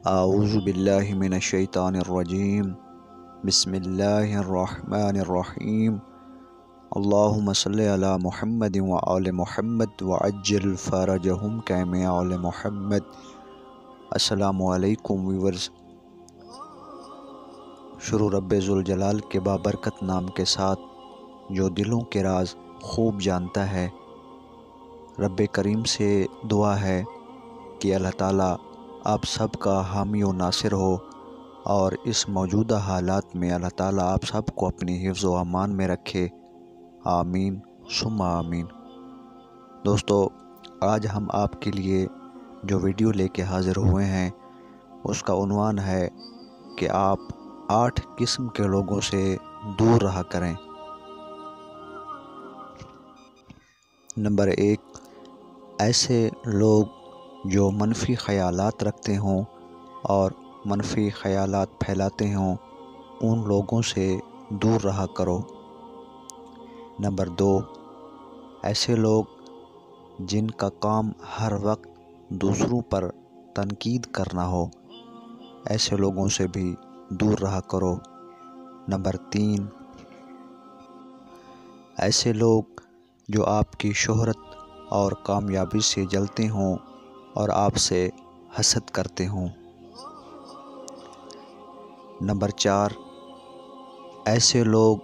اعوذ باللہ من الشیطان الرجیم بسم اللہ الرحمن الرحیم اللہم صلی علی محمد وآل محمد وعجل فرجہم کما آل محمد۔ السلام علیکم ویورز۔ شروع رب ذوالجلال کے بابرکت نام کے ساتھ جو دلوں کے راز خوب جانتا ہے۔ رب کریم سے دعا ہے کہ اللہ تعالیٰ آپ سب کا حامی و ناصر ہو، اور اس موجودہ حالات میں اللہ تعالیٰ آپ سب کو اپنی حفظ و امان میں رکھے، آمین ثم آمین۔ دوستو، آج ہم آپ کے لیے جو ویڈیو لے کے حاضر ہوئے ہیں اس کا عنوان ہے کہ آپ 8 قسم کے لوگوں سے دور رہا کریں۔ نمبر 1، ایسے لوگ جو منفی خیالات رکھتے ہوں اور منفی خیالات پھیلاتے ہوں، ان لوگوں سے دور رہا کرو۔ نمبر 2، ایسے لوگ جن کا کام ہر وقت دوسروں پر تنقید کرنا ہو، ایسے لوگوں سے بھی دور رہا کرو۔ نمبر 3، ایسے لوگ جو آپ کی شہرت اور کامیابی سے جلتے ہوں اور آپ سے حسد کرتے ہوں۔ نمبر 4، ایسے لوگ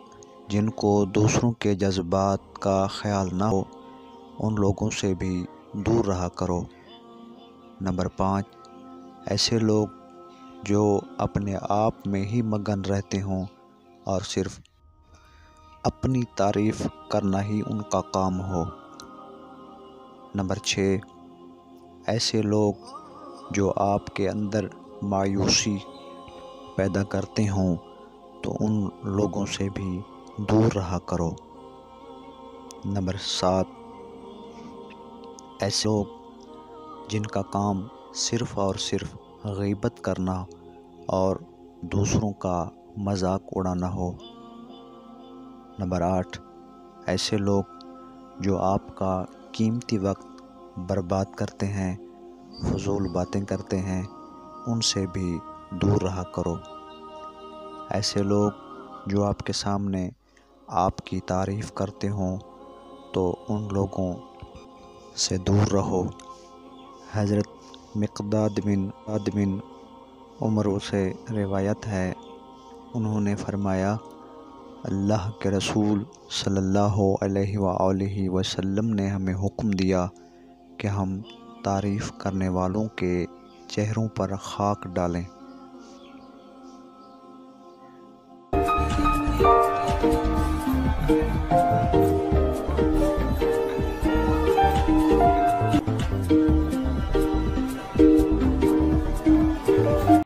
جن کو دوسروں کے جذبات کا خیال نہ ہو، ان لوگوں سے بھی دور رہا کرو۔ نمبر 5، ایسے لوگ جو اپنے آپ میں ہی مگن رہتے ہوں اور صرف اپنی تعریف کرنا ہی ان کا کام ہو۔ نمبر 6، ایسے لوگ جو آپ کے اندر مایوسی پیدا کرتے ہوں تو ان لوگوں سے بھی دور رہا کرو۔ نمبر 7، ایسے لوگ جن کا کام صرف اور صرف غیبت کرنا اور دوسروں کا مذاق اڑانا ہو۔ نمبر 8، ایسے لوگ جو آپ کا قیمتی وقت برباد کرتے ہیں، فضول باتیں کرتے ہیں، ان سے بھی دور رہا کرو۔ ایسے لوگ جو آپ کے سامنے آپ کی تعریف کرتے ہوں تو ان لوگوں سے دور رہو۔ حضرت مقداد بن عمر سے روایت ہے، انہوں نے فرمایا، اللہ کے رسول صلی اللہ علیہ وآلہ وسلم نے ہمیں حکم دیا کہ ہم تعریف کرنے والوں کے چہروں پر خاک ڈالیں۔